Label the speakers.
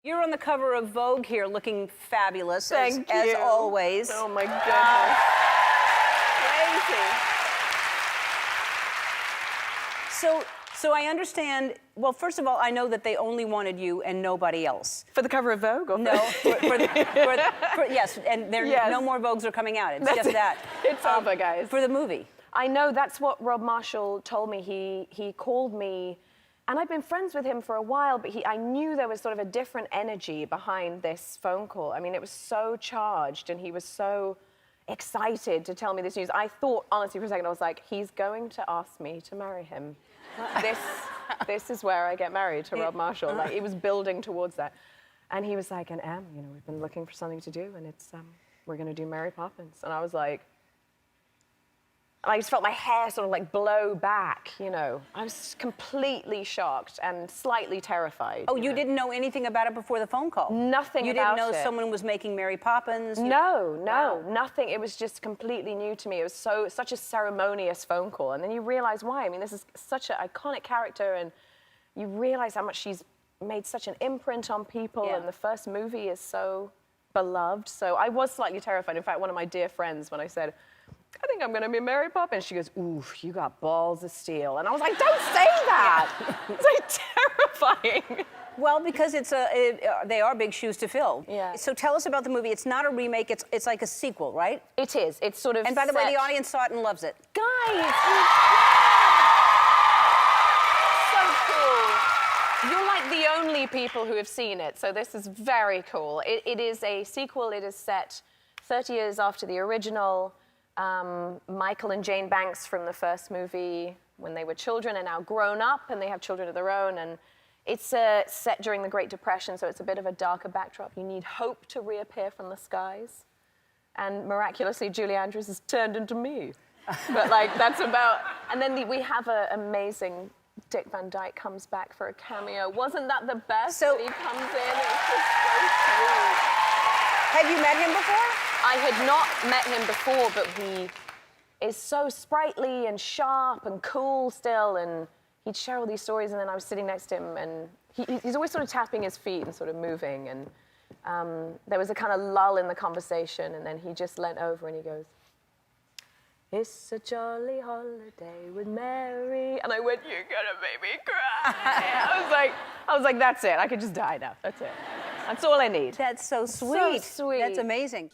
Speaker 1: You're on the cover of Vogue here, looking fabulous,
Speaker 2: Thank
Speaker 1: as
Speaker 2: you.
Speaker 1: always.
Speaker 2: Oh my goodness. Crazy.
Speaker 1: So I understand, well, first of all, I know that they only wanted you and nobody else.
Speaker 2: For the cover of Vogue? Or
Speaker 1: No, yes, and no more Vogues are coming out. It's just that.
Speaker 2: It's over, guys.
Speaker 1: For the movie.
Speaker 2: I know, that's what Rob Marshall told me. He called me, and I've been friends with him for a while, but I knew there was sort of a different energy behind this phone call. I mean, it was so charged, and he was so excited to tell me this news. I thought, honestly, for a second, I was like, he's going to ask me to marry him. This is where I get married to Rob Marshall. Like, it was building towards that. And he was like, and Em, you know, we've been looking for something to do, and it's, we're gonna do Mary Poppins. And I was like, I just felt my hair sort of like blow back, you know. I was completely shocked and slightly terrified.
Speaker 1: Oh, you didn't know anything about it before the phone call?
Speaker 2: Nothing about it.
Speaker 1: You didn't know someone was making Mary Poppins?
Speaker 2: No, nothing. It was just completely new to me. It was such a ceremonious phone call. And then you realize why. I mean, this is such an iconic character, and you realize how much she's made such an imprint on people, and the first movie is so beloved. So I was slightly terrified. In fact, one of my dear friends, when I said, I think I'm gonna be Mary Poppins, she goes, ooh, you got balls of steel. And I was like, don't say that. It's like terrifying.
Speaker 1: Well, because they are big shoes to fill.
Speaker 2: Yeah.
Speaker 1: So tell us about the movie. It's not a remake, it's like a sequel, right?
Speaker 2: It is. It's sort of
Speaker 1: And by the way, the audience saw it and loves it.
Speaker 2: Guys, so cool. You're like the only people who have seen it, so this is very cool. It is a sequel. It is set 30 years after the original. Michael and Jane Banks from the first movie, when they were children, are now grown up, and they have children of their own. And it's set during the Great Depression, so it's a bit of a darker backdrop. You need hope to reappear from the skies. And miraculously, Julie Andrews has turned into me. But like, that's about... And then we have an amazing... Dick Van Dyke comes back for a cameo. Wasn't that the best? So he comes in, it's just so sweet.
Speaker 1: Have you met him before?
Speaker 2: I had not met him before, but he is so sprightly and sharp and cool still, and he'd share all these stories, and then I was sitting next to him, and he's always sort of tapping his feet and sort of moving, and there was a kind of lull in the conversation, and then he just leant over and he goes, it's a jolly holiday with Mary. And I went, you're gonna make me cry. I was like, that's it. I could just die now. That's it. That's all I need.
Speaker 1: That's so sweet.
Speaker 2: So sweet.
Speaker 1: That's amazing.